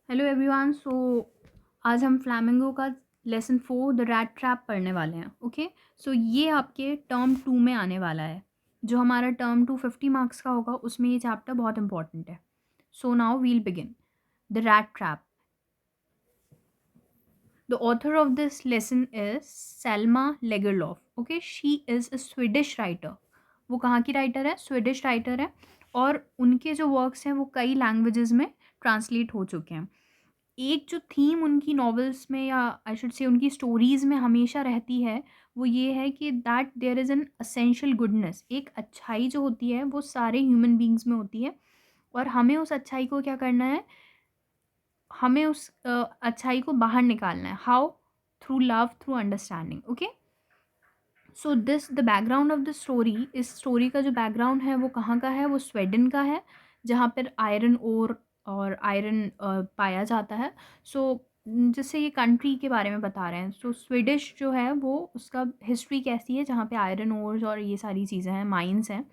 Hello everyone. आज हम flamingo का लेसन 4 द रैट ट्रैप पढ़ने वाले हैं। ओके, सो ये आपके टर्म 2 में आने वाला है। जो हमारा टर्म 2 50 मार्क्स का होगा उसमें ये चैप्टर बहुत इंपॉर्टेंट है। So now we'll begin the rat trap. The author of this lesson is Selma Lagerlof. Okay, she is a Swedish writer. वो कहाँ की राइटर है? स्वीडिश राइटर है। और उनके जो वर्क्स हैं वो कई लैंग्वेजेस में ट्रांसलेट हो चुके हैं। एक जो थीम उनकी नॉवेल्स में या आई शुड से उनकी स्टोरीज़ में हमेशा रहती है वो ये है कि that there is an essential goodness. एक अच्छाई जो होती है वो सारे ह्यूमन बींग्स में होती है और हमें उस अच्छाई को क्या करना है? हमें उस अच्छाई को बाहर निकालना है। How? Through love, through understanding. Okay, so this the background of the story, इस स्टोरी का जो बैकग्राउंड है वो कहाँ का है? वो स्वीडन का है, जहाँ पर आयरन ओर और आयरन पाया जाता है। सो जैसे ये कंट्री के बारे में बता रहे हैं, सो स्वीडिश जो है वो उसका हिस्ट्री कैसी है, जहाँ पे आयरन ओर्स और ये सारी चीज़ें हैं, माइंस हैं।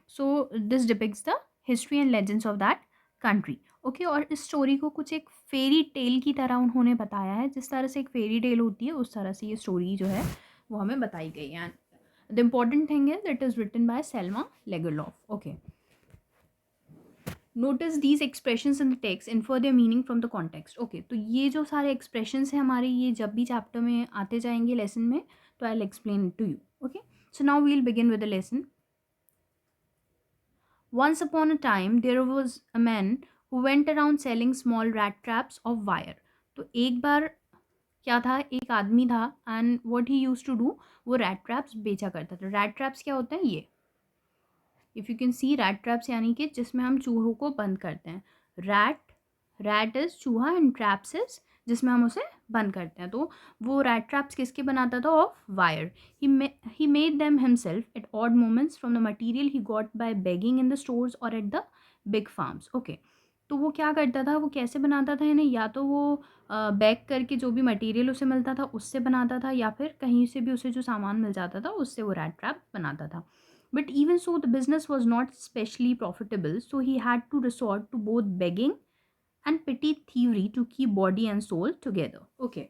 So this depicts the history and legends of that country. Okay, और इस स्टोरी को कुछ एक फेरी टेल की तरह उन्होंने बताया है। जिस तरह से एक फेरी टेल होती है उस तरह से ये स्टोरी जो है वो हमें बताई गई है। The important thing is it is written by Selma Lagerlof. Okay, notice these expressions in the text infer their meaning from the context. Okay, तो ये जो सारे एक्सप्रेशंस हैं हमारे, ये जब भी चैप्टर में आते जाएंगे लेसन में, तो I will explain to you. Okay, so now we will begin with the lesson. Once upon a time, there was a man who went around selling small rat traps of wire. तो एक बार क्या था, एक आदमी था and what he used to do, वो rat traps बेचा करता था। रैट ट्रैप्स क्या होते हैं? ये if you can see, rat traps यानी कि जिसमें हम चूहों को बंद करते हैं। रैट, रैट इज़ चूहा एंड ट्रैप्स इज़ जिसमें हम उसे बंद करते हैं। तो वो रैट ट्रैप्स किसके बनाता था? Of wire. He made them himself at odd moments from the material he got by begging in the stores और at the big farms. Okay, तो वो क्या करता था, वो कैसे बनाता था? यानी या तो वो बैग करके जो भी मटेरियल उसे मिलता था उससे बनाता था, या फिर कहीं से भी उसे जो सामान मिल जाता था उससे वो रैट ट्रैप बनाता था। But even so, the business was not especially profitable, so he had to resort to both begging and petty thievery to keep body and soul together. Okay.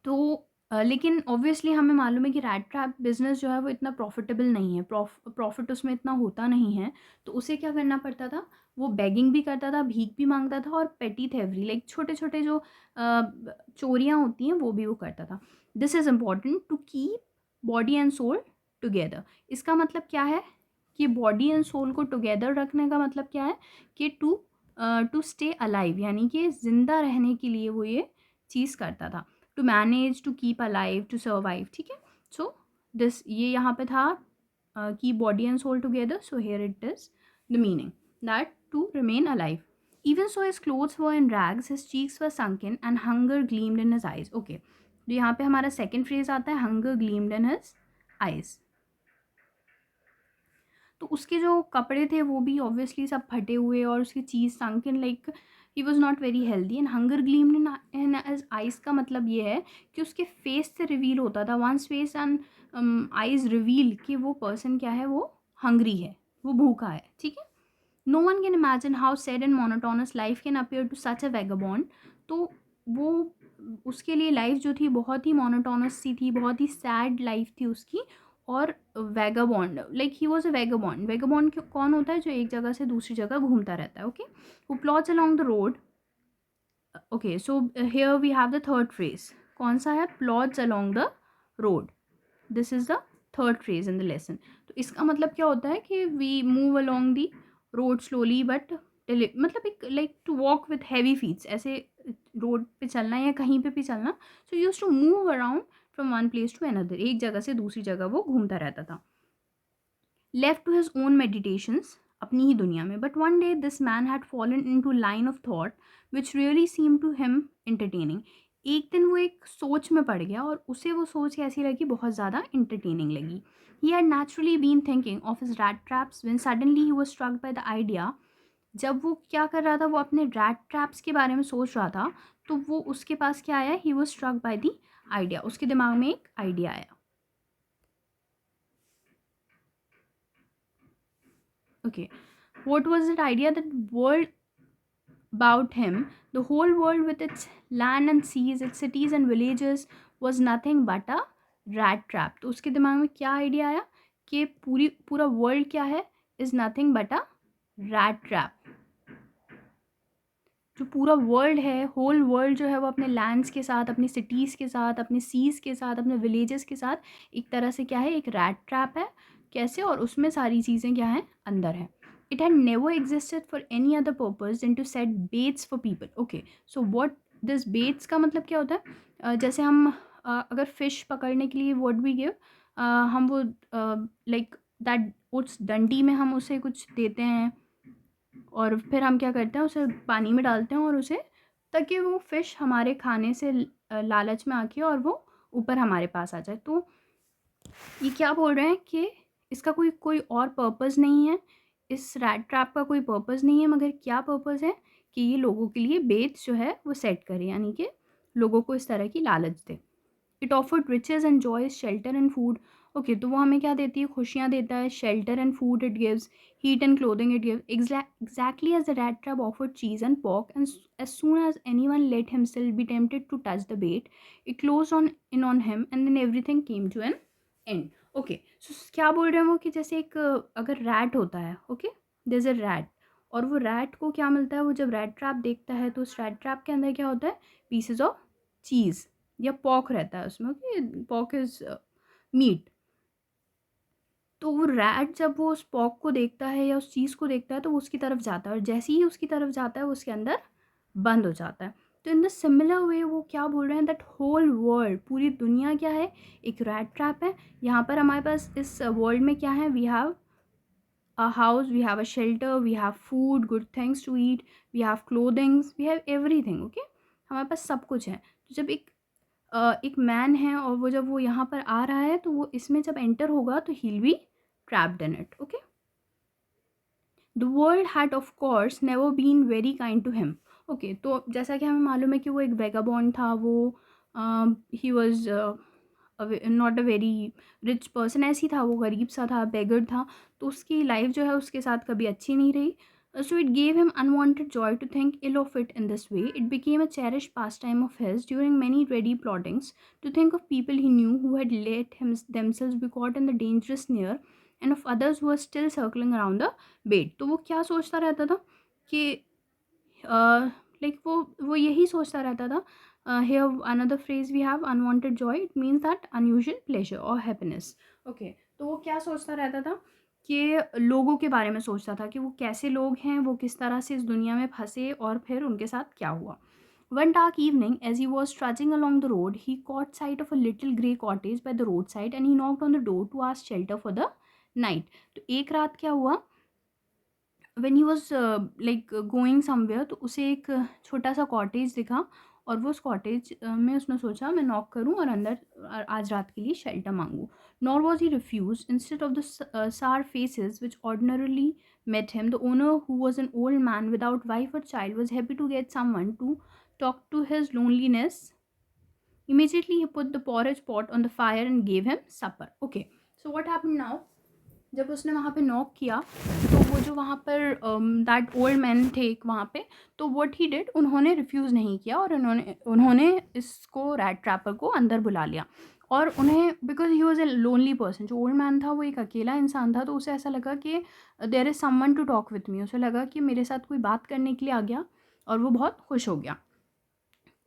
तो लेकिन ऑब्वियसली हमें मालूम है कि रैट ट्रैप बिजनेस जो है वो इतना प्रॉफिटेबल नहीं है, प्रॉफिट उसमें इतना होता नहीं है। तो उसे क्या करना पड़ता था? वो बेगिंग भी करता था, भीख भी मांगता था, और पेटी थेवरी लाइक छोटे छोटे जो चोरियाँ होती हैं वो भी वो करता था। This is important to keep body and soul together. इसका मतलब क्या है कि बॉडी एंड सोल को टुगेदर रखने का मतलब क्या है कि टू स्टे अलाइव, यानी कि ज़िंदा रहने के लिए वो ये चीज़ करता था। To manage, to keep alive, to survive. ठीक है, सो दिस ये यहाँ पे था की body and soul together. So here it is the meaning that to remain alive. Even so, his clothes were in rags, his cheeks were sunken, and hunger gleamed in his eyes. Okay, तो यहाँ पे हमारा second phrase आता है, hunger gleamed in his eyes। तो उसके जो कपड़े थे वो भी ऑब्वियसली सब फटे हुए, और उसकी चीज़ sunken, like he was not very healthy. And hunger gleamed in his eyes का मतलब ये है कि उसके फेस से रिवील होता था, once face and eyes reveal कि वो पर्सन क्या है, वो हंग्री है, वो भूखा है। ठीक है, no one can imagine how sad and monotonous life can appear to such a vagabond. तो वो उसके लिए लाइफ जो थी बहुत ही मोनोटोनस सी थी, बहुत ही सैड लाइफ थी उसकी। और vagabond, like he was a vagabond. Vagabond कौन होता है? जो एक जगह से दूसरी जगह घूमता रहता है। Okay, who plods along the road. Okay, so here we have the third phrase. कौन सा है? Plods along the road. This is the third phrase in the lesson. तो इसका मतलब क्या होता है कि we move along the road slowly but मतलब एक like to walk with heavy feets, ऐसे रोड पे चलना या कहीं पे भी चलना। So use to move around from one place to another, एक जगह से दूसरी जगह वो घूमता रहता था। Left to his own meditations, अपनी ही दुनिया में। But one day this man had fallen into line of thought which really seem to him entertaining. एक दिन वो एक सोच में पड़ गया और उसे वो सोच कैसी लगी? बहुत ज़्यादा इंटरटेनिंग लगी। He had naturally been thinking of his rat traps when suddenly he was struck by the idea. जब वो क्या कर रहा था, वो अपने रैट ट्रैप्स के बारे में सोच रहा था, तो वो उसके पास क्या आया? He was struck by the idea. उसके दिमाग में एक आइडिया आया। Okay, what was that idea? That world about him, the whole world with its land and seas, its cities and villages was nothing but a rat trap. तो उसके दिमाग में क्या आइडिया आया कि पूरा वर्ल्ड क्या है, is nothing but a rat trap. जो पूरा वर्ल्ड है, होल वर्ल्ड जो है वो अपने लैंड्स के साथ, अपनी सिटीज़ के साथ, अपने सीज़ के साथ, अपने विलेजेस के साथ एक तरह से क्या है, एक रैट ट्रैप है. कैसे? और उसमें सारी चीज़ें क्या हैं, अंदर हैं. It had never existed for any other purpose than to set baits for people. Okay, so what this baits का मतलब क्या होता है? जैसे हम अगर फ़िश पकड़ने के लिए व्हाट वी गिव, हम वो लाइक दैट, उस डंडी में हम उसे कुछ देते हैं और फिर हम क्या करते हैं, उसे पानी में डालते हैं और उसे, ताकि वो फ़िश हमारे खाने से लालच में आके और वो ऊपर हमारे पास आ जाए. तो ये क्या बोल रहे हैं कि इसका कोई कोई और पर्पस नहीं है, इस रैट ट्रैप का कोई पर्पस नहीं है, मगर क्या पर्पस है कि ये लोगों के लिए बेट्स जो है वो सेट करे, यानी कि लोगों को इस तरह की लालच दे. It offered riches and joys, shelter and food. Okay, तो वो हमें क्या देती है, खुशियाँ देता है, shelter and food it gives, heat and clothing it gives, exactly as the rat trap offered cheese and pork, and as soon as anyone let himself be tempted to touch the bait, it closed on in on him, and then everything came to an end. Okay, so क्या बोल रहे हैं वो कि जैसे एक अगर rat होता है, okay, there is a rat, और वो रैट को क्या मिलता है, वो जब रैट ट्रैप देखता है तो उस रैट ट्रैप के अंदर क्या होता है, पीसेस ऑफ चीज़ या पॉक रहता है उसमें. Okay, pork is meat. तो वो रैट जब वो उस पॉक को देखता है या उस चीज़ को देखता है तो वो उसकी तरफ जाता है, और जैसे ही उसकी तरफ जाता है वो उसके अंदर बंद हो जाता है. तो इन द सिमिलर वे वो क्या बोल रहे हैं, दैट होल वर्ल्ड, पूरी दुनिया क्या है, एक रैट ट्रैप है. यहाँ पर हमारे पास इस वर्ल्ड में क्या है, we have a house, we have a shelter, we have food, good things to eat, we have clothing, we have everything. Okay, हमारे पास सब कुछ है. तो जब एक मैन है और वो जब वो यहाँ पर आ रहा है तो वो इसमें जब एंटर होगा तो he'll be trapped in it. Okay, the world had of course never been very kind to him. Okay, तो जैसा कि हमें मालूम है कि वो एक वेगाबॉन्ड था, वो ही was not a very rich person, ऐसी था, वो गरीब सा था, बेगर था. तो उसकी लाइफ जो है उसके साथ कभी अच्छी नहीं रही. So it gave him unwanted joy to think ill of it in this way. It became a cherish pastime of his during many ready plottings to think of people he knew who had let him themselves be caught in the dangerous snare, and of others who were still circling around the bait. तो वो क्या सोचता रहता था कि like वो यही सोचता रहता था. here another phrase we have, unwanted joy, it means that unusual pleasure or happiness. okay, तो वो क्या सोचता रहता था कि लोगों के बारे में सोचता था कि वो कैसे लोग हैं, वो किस तरह से इस दुनिया में फंसे और फिर उनके साथ क्या हुआ. One dark evening, as he was trudging along the road, he caught sight of a little grey cottage by the roadside, and he knocked on the door to ask shelter for the night. तो एक रात क्या हुआ, when he was like going somewhere, तो उसे एक छोटा सा कॉटेज दिखा, और वो उस कॉटेज में उसने सोचा मैं नॉक करूं और अंदर आज रात के लिए शेल्टर मांगूं. Nor was he refused. Instead of the sour faces which ordinarily met him, the owner, who was an old man without wife or child, was happy to get someone to talk to his loneliness. Immediately he put the porridge pot on the fire and gave him supper. Okay, so what happened now, जब उसने वहाँ पे knock किया तो वो जो वहाँ पर दैट ओल्ड मैन थे एक वहाँ पे, तो व्हाट ही डिड, उन्होंने रिफ्यूज़ नहीं किया और उन्होंने उन्होंने इसको रैट ट्रैपर को अंदर बुला लिया. और उन्हें, because he was a lonely person, जो ओल्ड मैन था वो एक अकेला इंसान था, तो उसे ऐसा लगा कि there is someone to talk with me. उसे लगा कि मेरे साथ कोई बात करने के लिए आ गया, और वो बहुत खुश हो गया.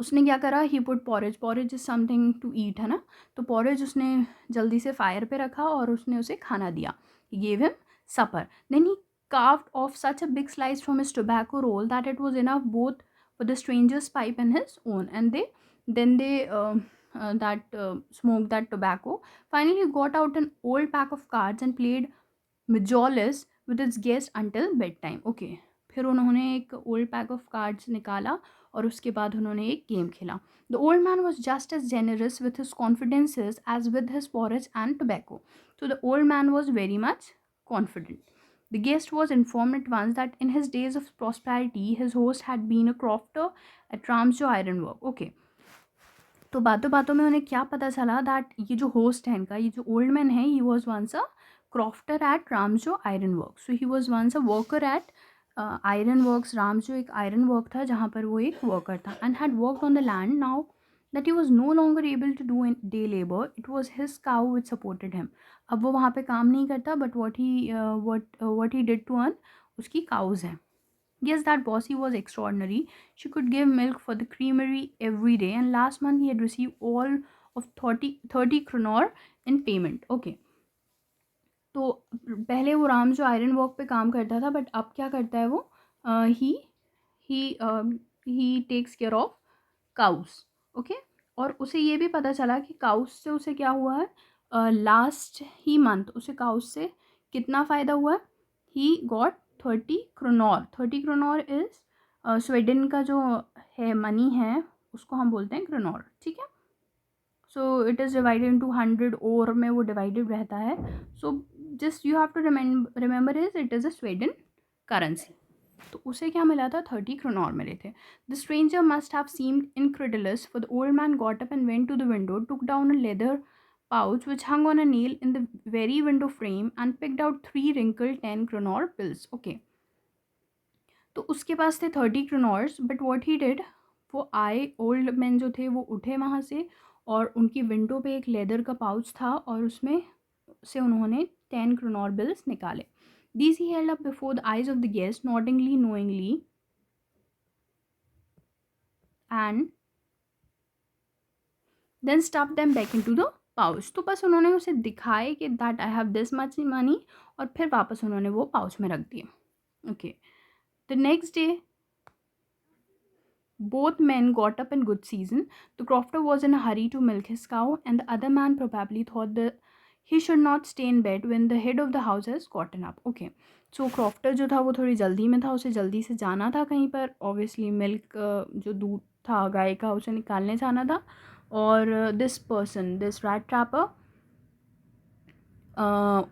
उसने क्या करा, he put porridge, porridge is something to eat, है ना. तो पॉरेज उसने जल्दी से फायर पे रखा और उसने उसे खाना दिया. He gave him supper. Then he carved off such a big slice from his tobacco roll that it was enough both for the stranger's pipe and his own, and they smoked that tobacco. Finally he got out an old pack of cards and played Majolis with its guest until bedtime. Okay, फिर उन्होंने एक old pack of cards निकाला और उसके बाद उन्होंने एक game खेला. The old man was just as generous with his confidences as with his porridge and tobacco. So the old man was very much confident. The guest was informed at once that in his days of prosperity, his host had been a crofter at Ramsjo Ironwork. Okay, तो बातों बातों में उन्हें क्या पता चला, that ये जो होस्ट है इनका, ये जो ओल्ड मैन है, he was once a crofter at Ramsjo Ironworks. So he was once a worker at iron works, Ram जो एक आयरन वर्क था जहाँ पर वो एक वर्कर था, and had worked on the land. Now that he was no longer able to do in day labour, it was his cow which supported him. अब वो वहाँ पे काम नहीं करता, but what he did to earn, उसकी cows हैं। Yes, that bossy was extraordinary. She could give milk for the creamery every day, and last month he had received all of 30 kronor in payment. Okay. तो पहले वो राम जो iron work पे काम करता था, बट अब क्या करता है वो, he he he takes care of cows. Okay. और उसे ये भी पता चला कि काउस से उसे क्या हुआ है, लास्ट ही मंथ उसे काउस से कितना फ़ायदा हुआ है, he got 30 kronor। 30 kronor is Sweden का जो है मनी है, उसको हम बोलते हैं क्रोनॉर, ठीक है। So it is divided into 100, और में वो डिवाइडेड रहता है। So just you have to remember is it is a Sweden currency. तो उसे क्या मिला था, 30 kronor मिले थे। The stranger must have seemed incredulous, for the old man got up and went to the window, took down a leather pouch which hung on a nail in the very window frame and picked out 3 wrinkled 10 kronor bills. Okay. तो उसके पास थे 30 kronors, but what he did, वो आए, old man जो थे वो उठे वहाँ से, और उनकी विंडो पे एक लेदर का पाउच था, और उसमें से उन्होंने 10 kronor बिल्स निकाले। These he held up before the eyes of the guest, नॉटिंगली knowingly, and then stuff them back in to the pouch. तो बस उन्होंने उसे दिखाए कि that I have this much money, और फिर वापस उन्होंने वो पाउच में रख दिए। Okay. The next day both men got up in good season. The crofter was in a hurry to milk his cow, and the other man probably thought that he should not stay in bed when the head of the house has gotten up. Okay. So crofter जो था वो थोड़ी जल्दी में था, उसे जल्दी से जाना था कहीं पर, ऑब्वियसली मिल्क जो दूध था गाय का उसे निकालने जाना था। और this person, this rat trapper,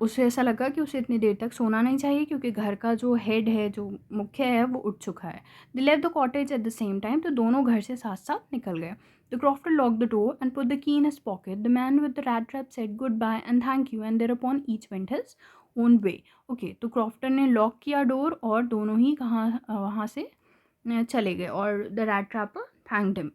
उसे ऐसा लगा कि उसे इतनी देर तक सोना नहीं चाहिए, क्योंकि घर का जो हेड है, जो मुख्य है, वो उठ चुका है। They left the cottage at the same time, तो दोनों घर से साथ साथ निकल गए। The crofter lock the door and put the key in his pocket. The man with the rat trap said good bye and thank you, and thereupon each went his own way. Okay. तो crofter ने lock किया door, और दोनों ही वहाँ से चले गए, और the rat trapper thanked him.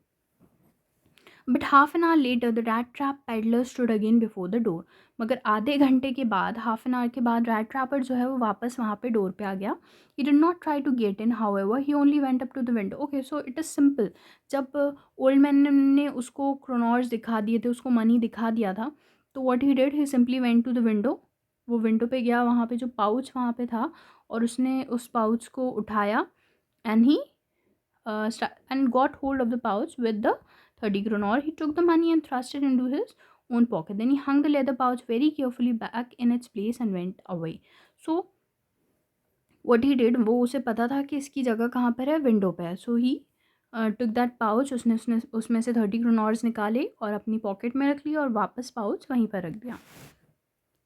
But half an hour later the rat trap peddler stood again before the door. मगर आधे घंटे के बाद, हाफ एन आवर के बाद, रैट ट्रैपर जो है वो वापस वहाँ पे डोर पे आ गया। He did not try to get in, however he only went up to the window. Okay, so it is simple. जब ओल्ड मैन ने उसको क्रोनॉर्स दिखा दिए थे, उसको मनी दिखा दिया था, तो what he did, he simply went to the window. वो विंडो पे गया, वहाँ पे जो पाउच वहाँ पे था, और उसने उस पाउच को उठाया, and he and got hold of the pouch with the 30 kronor. He took the money and thrust it into his own pocket. Then he hung the leather pouch very carefully back in its place and went away. So what he did, वो उसे पता था कि इसकी जगह कहाँ पर है, विंडो पे है। सो ही टुक दैट पाउच, उसने उसने उसमें से 30 kronors निकाले और अपनी पॉकेट में रख लिया, और वापस पाउच वहीं पर रख दिया।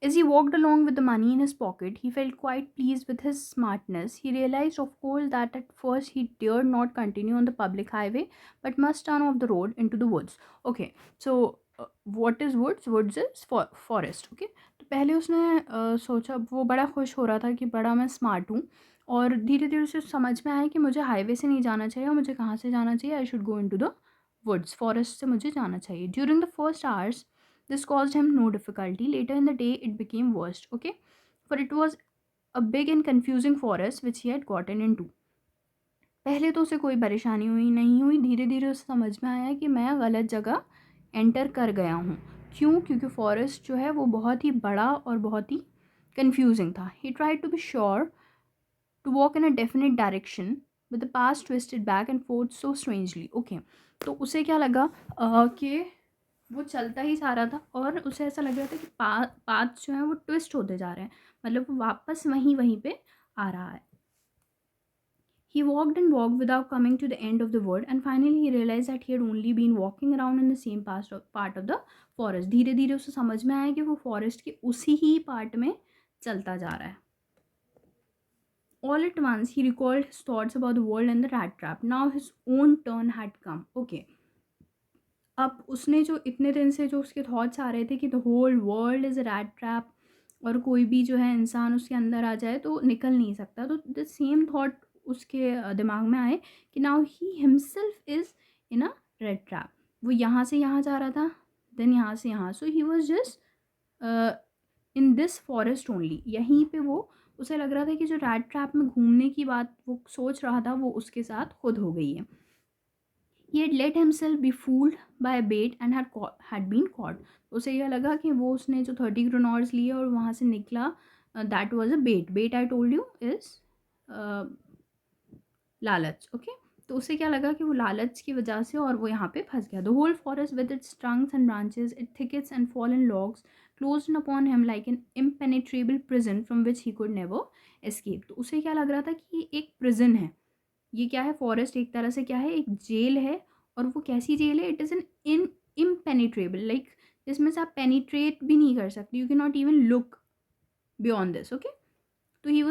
As he walked along with the money in his pocket, he felt quite pleased with his smartness. He realized, of course, that at first he dared not continue on the public highway, but must turn off the road into the woods. Okay, so what is woods? Woods is forest. Okay, तो पहले उसने सोचा, वो बड़ा खुश हो रहा था कि बड़ा मैं स्मार्ट हूँ, और धीरे धीरे उसे समझ में आया कि मुझे हाईवे से नहीं जाना चाहिए, और मुझे कहाँ से जाना चाहिए, I should go in to the woods, forest से मुझे जाना चाहिए। During the first hours this caused him no difficulty. Later in the day, it became worse, okay? For it was a big and confusing forest which he had gotten into. पहले तो उसे कोई परेशानी हुई नहीं हुई, धीरे धीरे उसे समझ में आया कि मैं गलत जगह एंटर कर गया हूँ। क्यों? क्योंकि फॉरेस्ट जो है वो बहुत ही बड़ा और बहुत ही कन्फ्यूजिंग था। He tried to be sure to walk in a definite direction, but the पास्ट twisted back and forth so strangely. Okay, तो उसे क्या लगा कि वो चलता ही जा रहा था, और उसे ऐसा लग रहा था कि पाथ जो है वो ट्विस्ट होते जा रहे हैं, मतलब वो वापस वहीं वहीं पे आ रहा है। He walked and walked without coming to the end of the wood, and finally he realized that he had only been walking around in the same part of the forest. धीरे धीरे उसे समझ में आया कि वो फॉरेस्ट के उसी ही पार्ट में चलता जा रहा है। All at once he recalled his thoughts about the world and the rat trap. Now his own turn had come. Okay. अब उसने जो इतने दिन से जो उसके थॉट्स आ रहे थे कि the whole world is a rat trap, और कोई भी जो है इंसान उसके अंदर आ जाए तो निकल नहीं सकता, तो द सेम थॉट उसके दिमाग में आए कि now he himself is in a red trap. वो यहाँ से यहाँ जा रहा था, देन यहाँ से यहाँ, so he was just in this forest only. यहीं पे वो, उसे लग रहा था कि जो रैट ट्रैप में घूमने की बात वो सोच रहा था वो उसके साथ खुद हो गई है। He had let himself be fooled by a bait and had been caught. उसे यह लगा कि वो उसने जो 30 लिए और वहाँ से निकला, that was a bait. Bait I told you is लालच। ओके, तो उसे क्या लगा कि वो लालच की वजह से और वो यहाँ पे फंस गया। The whole forest with its trunks and branches, it thickets and fallen logs closed upon him like an impenetrable prison from which he could never escape. तो उसे क्या लग रहा था कि ये एक प्रिजन है। ये क्या है, फॉरेस्ट एक तरह से क्या है, एक जेल है। और वो कैसी जेल है, it is an in impenetrable, like जिसमें से आप पेनिट्रेट भी नहीं कर सकते, you can not even look beyond this. Okay, तो ही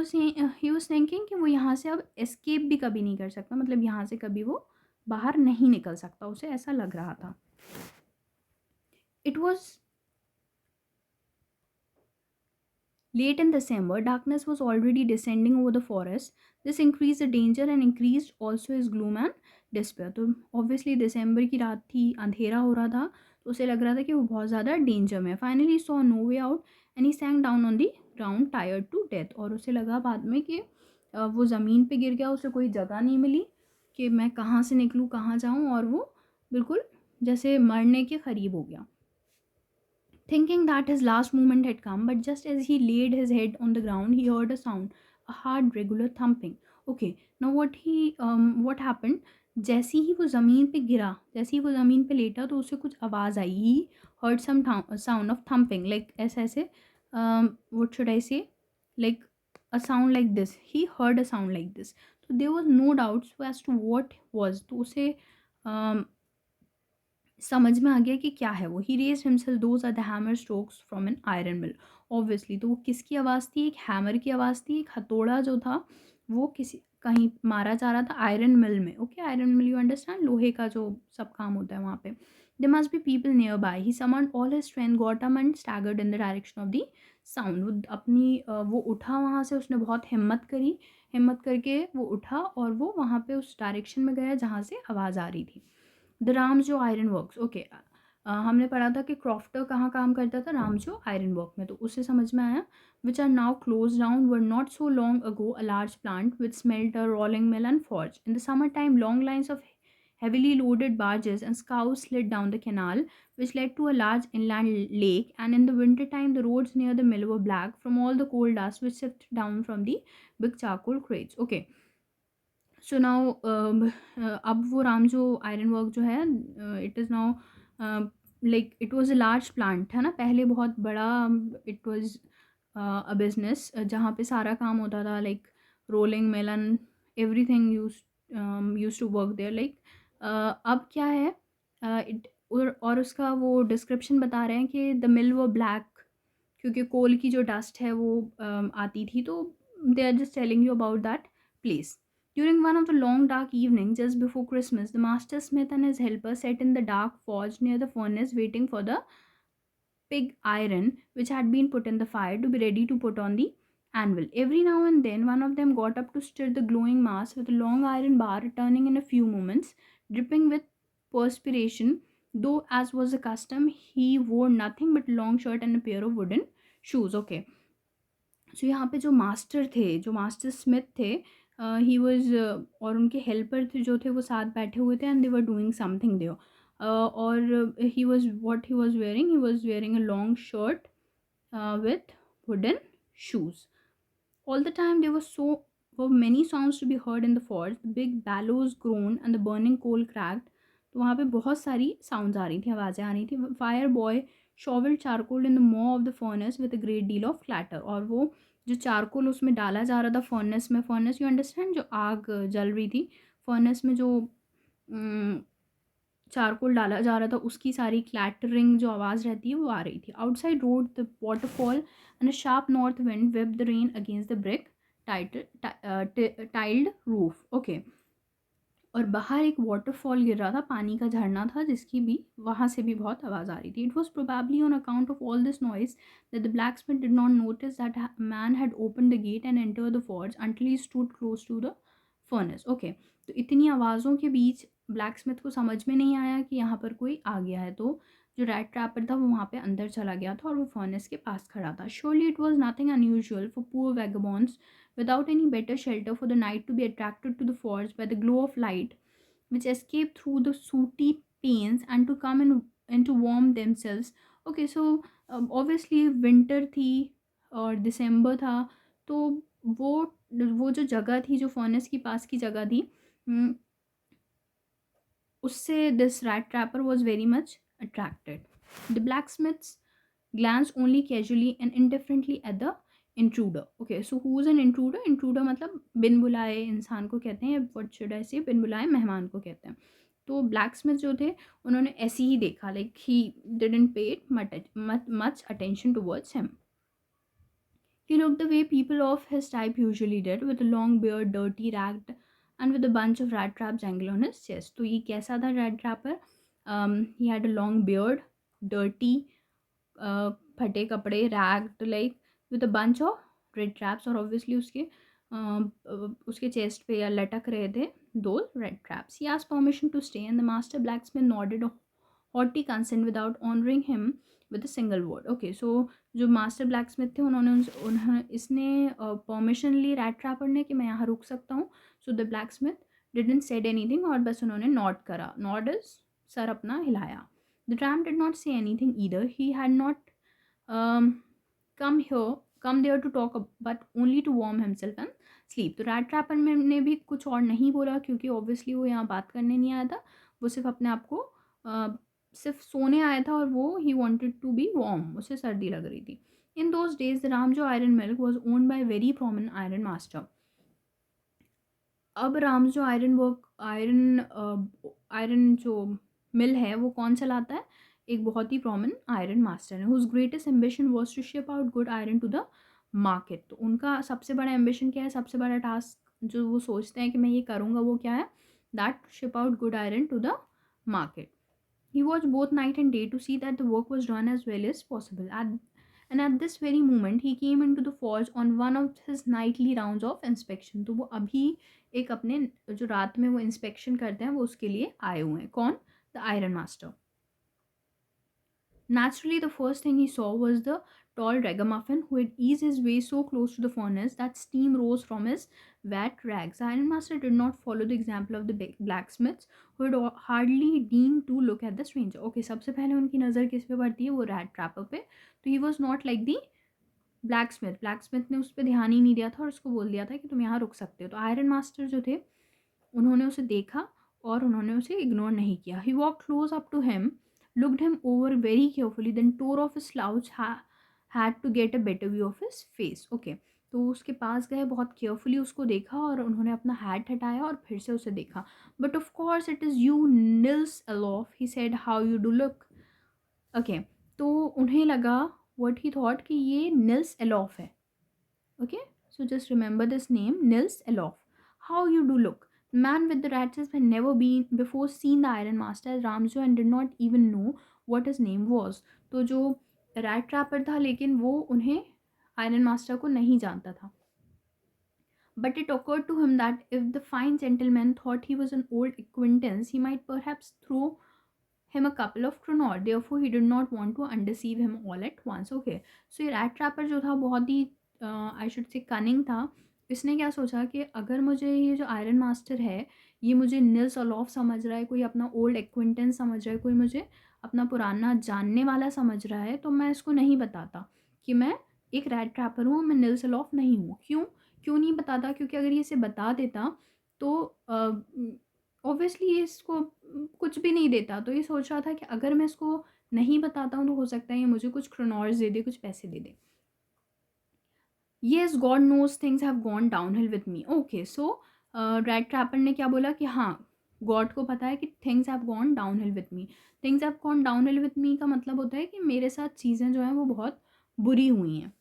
वॉज थिंकिंग कि वो यहाँ से अब एस्केप भी कभी नहीं कर सकता, मतलब यहाँ से कभी वो बाहर नहीं निकल सकता, उसे ऐसा लग रहा था। It was late in December, darkness was already descending over the forest. This increased the danger and increased also his gloom and despair. तो obviously दिसंबर की रात थी, अंधेरा हो रहा था, तो उसे लग रहा था कि वो बहुत ज़्यादा डेंजर में। Finally saw no way out and he sank down on the ground tired to death. और उसे लगा बाद में कि वो ज़मीन पे गिर गया, उसे कोई जगह नहीं मिली कि मैं कहाँ से निकलूँ, कहाँ जाऊँ, और वो बिल्कुल जैसे मरने के करीब हो गया। Thinking that his last moment had come, but just as he laid his head on the ground, he heard a sound, a hard, regular thumping. Okay, now what happened? जैसे ही वो ज़मीन पे गिरा, जैसे ही वो ज़मीन पे लेटा, तो उसे कुछ आवाज़ आई। He heard some sound of thumping, like ऐसे ऐसे, what should I say, like a sound like this. He heard a sound like this. So there was no doubt as to what was. तो उसे um, समझ में आ गया कि क्या है वो। He raised himself, those are the hammer strokes from an iron mill. Obviously तो वो किसकी आवाज़ थी, एक हैमर की आवाज़ थी। एक हथौड़ा जो था वो किसी कहीं मारा जा रहा था आयरन मिल में। Okay, iron mill, you understand, लोहे का जो सब काम होता है वहाँ पे। They must be people near by. He summoned all his strength, got up and staggered in the direction of the sound. वो अपनी वो उठा वहाँ से, उसने बहुत हिम्मत करी, हिम्मत करके वो उठा और वो वहाँ पे उस डायरेक्शन में गया जहाँ से आवाज़ आ रही थी। The Ramsjo iron works. Okay, हमने पढ़ा था कि क्रॉफ्टर कहाँ काम करता था, रामजो आयरन वर्क में, तो उससे समझ में आया। Which are now close down, were not so long ago a large plant which smelter, rolling mill and forge. In the summertime, long lines of heavily loaded barges and scows slid down the canal, which led to a large inland lake, and in the wintertime, the roads near the mill were black from all the coal dust which sifted down from the big charcoal crates. Okay, so now अब वो रामजो iron work जो है, it is now like it was a large plant, है ना, पहले बहुत बड़ा। It was a business जहाँ पे सारा काम होता था, like rolling mill, everything use to work there, like अब क्या है, इट और उसका वो डिस्क्रिप्शन बता रहे हैं कि द मिल वो ब्लैक, क्योंकि कोल की जो डस्ट है वो आती थी। तो they are just telling you about that place. During one of the long dark evenings just before Christmas, the master smith and his helper sat in the dark forge near the furnace waiting for the pig iron which had been put in the fire to be ready to put on the anvil. Every now and then, one of them got up to stir the glowing mass with a long iron bar, returning in a few moments, dripping with perspiration. Though, as was the custom, he wore nothing but a long shirt and a pair of wooden shoes. Okay, सो यहाँ पे जो master थे, जो master Smith थे, he was, और उनके helper थे जो थे वो साथ बैठे हुए थे, and they were doing something there. और he was, what he was wearing a long shirt with wooden shoes. All the time there were many sounds to be heard in the forge. The big bellows groaned and the burning coal cracked. तो वहाँ पे बहुत सारी sounds आ रही थी, आवाज़ें आ रही थी. Fire boy shovel charcoal in the maw of the furnace with a great deal of clatter. और वो जो चारकोल उसमें डाला जा रहा था फर्नेस में, फर्नेस यू अंडरस्टैंड, जो आग जल रही थी फर्नेस में, जो चारकोल डाला जा रहा था, उसकी सारी क्लैटरिंग जो आवाज़ रहती है वो आ रही थी. Outside road the waterfall and a sharp north wind web the rain against the brick tiled roof. Okay, और बाहर एक वाटरफॉल गिर रहा था, पानी का झरना था, जिसकी भी वहाँ से भी बहुत आवाज़ आ रही थी. It was probably on account of all this noise that the blacksmith did not notice that man had open the gate and enter the forge until he stood close to the furnace. Okay, तो इतनी आवाज़ों के बीच black Smith को समझ में नहीं आया कि यहाँ पर कोई आ गया है, तो जो रैट ट्रैपर था वो वहाँ पे अंदर चला गया था और वो फर्नेस के पास खड़ा था। Surely it was nothing unusual for poor vagabonds without any better shelter for the night to be attracted to the forge by the glow of light which escape through the sooty panes and to come in and to warm themselves. Okay, so obviously winter थी और दिसंबर था, तो वो वो जो जगह थी, जो फर्नेस के पास की जगह थी, उससे this rat trapper was very much attracted. The black Smiths glanced only casually and indifferently at the intruder. Okay, so who is an intruder? Intruder मतलब बिन बुलाए इंसान को कहते हैं, what should I say, बिन बुलाए मेहमान को कहते हैं. तो ब्लैक स्मिथ जो थे उन्होंने ऐसे ही देखा, लाइक ही डिडंट पे much attention towards him. He looked the way people of his type usually did, with a long beard, dirty, ragged, and with a bunch of rat traps hanging on his chest. तो ये कैसा था rat trapper? He had a long beard, dirty, फटे कपड़े, ragged, like with a bunch of red traps, और obviously उसके chest पे या लटक रहे थे दो red traps. He asked permission to stay, and the master blacksmith nodded a haughty consent without honoring him with a single word. Okay, so जो master black Smith थे उन्होंने इसने परमिशन ली रैट ट्रैपर ने कि मैं यहाँ रुक सकता हूँ. So the black Smith didn't said anything, और बस उन्होंने नॉड करा. नॉड इज सर अपना हिलाया. The tramp did not say anything either. He had not come there to talk but only to warm himself and sleep. तो rat trapper ने भी कुछ और नहीं बोला, क्योंकि ऑब्वियसली वो यहाँ बात करने नहीं आया था. वो सिर्फ अपने आप को सिर्फ सोने आया था, और वो he wanted to be warm, उसे सर्दी लग रही थी. In those days the Ramsjo iron mill was owned by very prominent iron master. अब रामजो आयरन जो मिल है वो कौन चलाता है? एक बहुत ही प्रोमिनेंट आयरन मास्टर है, whose greatest ambition was to ship out good iron to the market. तो उनका सबसे बड़ा एम्बिशन क्या है, सबसे बड़ा टास्क जो वो सोचते हैं कि मैं ये करूँगा, वो क्या है? That ship out good iron to the market. He watched both night and day to see that the work was done as well as possible. And at this very moment, he came into the forge on one of his nightly rounds of inspection. तो वो अभी एक अपने जो रात में वो inspection करते हैं वो उसके लिए आए हुए हैं. कौन? The iron master. Naturally, the first thing he saw was the tall ragamuffin who had eased his way so close to the furnace that steam rose from his wet rags. The ironmaster did not follow the example of the blacksmiths who had hardly deigned to look at the stranger. Okay, सबसे पहले उनकी नज़र किस पे पड़ती है? वो rat trapper पे. तो he was not like the blacksmith. Blacksmith ने उस पर ध्यान ही नहीं दिया था और उसको बोल दिया था कि तुम यहाँ रुक सकते हो. तो आयरन मास्टर जो थे उन्होंने उसे देखा और उन्होंने उसे इग्नोर नहीं किया. He walked close up to him, looked him over very carefully, then tore off his slouch hat to get a better view of his face. Okay, तो उसके पास गए, बहुत केयरफुली उसको देखा और उन्होंने अपना हैट हटाया और फिर से उसे देखा. But of course it is you Nils Olof, he said, how you do look. Okay, तो उन्हें लगा, व्हाट ही थॉट, कि ये निल्स एलोफ है. Okay, so just remember this name, Nils Elof. How you do look. The man with the ratchets had never been before seen the Iron Master as Ramjo and did not even know what his name was. तो जो rat trapper था लेकिन वो उन्हें iron master को नहीं जानता था. But it occurred to him that if the fine gentleman thought he was an old acquaintance, he might perhaps throw him a couple of kroner. Therefore, he did not want to undeceive him all at once. Okay, so ये rat trapper जो था बहुत ही I should say cunning था. इसने क्या सोचा कि अगर मुझे ये जो आयरन मास्टर है ये मुझे निल्स ओलॉफ समझ रहा है, कोई अपना ओल्ड एक्विंटेंस समझ रहा है, कोई मुझे अपना पुराना जानने वाला समझ रहा है, तो मैं इसको नहीं बताता कि मैं एक रैट ट्रैपर हूँ, मैं निल्स ओलॉफ नहीं हूँ. क्यों नहीं बताता? क्योंकि अगर ये इसे बता देता तो ऑब्वियसली ये इसको कुछ भी नहीं देता. तो ये सोच रहा था कि अगर मैं इसको नहीं बताता हूँ तो हो सकता है ये मुझे कुछ क्रोनॉर्स दे दे, कुछ पैसे दे दे. Yes, God knows things have gone downhill with me. Okay, so rat trapper ने क्या बोला कि हाँ, गॉड को पता है कि things have gone downhill with me. Things have gone downhill with मी का मतलब होता है कि मेरे साथ चीज़ें जो हैं वो बहुत बुरी हुई हैं.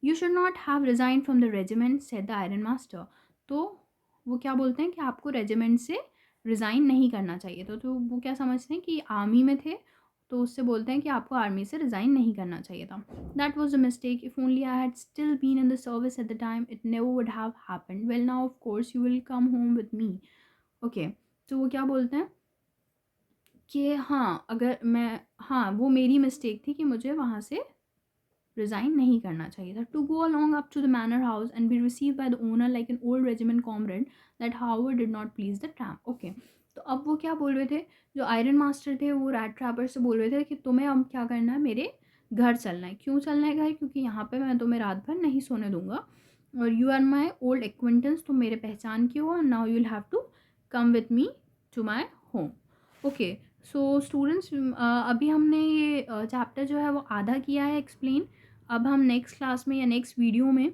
You should not have resign from the regiment, said the iron master. तो वो क्या बोलते हैं कि आपको रेजिमेंट से रिज़ाइन नहीं करना चाहिए. तो वो क्या समझते हैं कि आर्मी में थे तो उससे बोलते हैं कि आपको आर्मी से रिज़ाइन नहीं करना चाहिए था। That was a mistake, if only I had still been in the service at the time it never would have happened, well now of course you will come home with me. Okay, तो वो क्या बोलते हैं कि हाँ, अगर मैं, हाँ, वो मेरी मिस्टेक थी कि मुझे वहाँ से रिज़ाइन नहीं करना चाहिए था। To go along up to the manor house and be received by the owner like an old regiment comrade that however did not please the tramp. Okay, तो अब वो क्या बोल रहे थे, जो आयरन मास्टर थे वो रैट ट्रैपर से बोल रहे थे कि तुम्हें अब क्या करना है, मेरे घर चलना है। क्यों चलना है घर? क्योंकि यहाँ पे मैं तुम्हें रात भर नहीं सोने दूँगा और you are my old acquaintance, तुम मेरे पहचान की हो, now you will have to come with me to my home. Okay, so students, अभी हमने ये चैप्टर जो है वो आधा किया है एक्सप्लेन। अब हम नेक्स्ट क्लास में या नेक्स्ट वीडियो में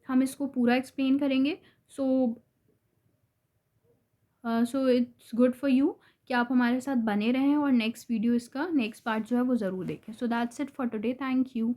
हम इसको पूरा एक्सप्लेन करेंगे। So so it's good for you कि आप हमारे साथ बने रहें और नेक्स्ट वीडियो, इसका नेक्स्ट पार्ट जो है वो ज़रूर देखें। So that's it for today, thank you.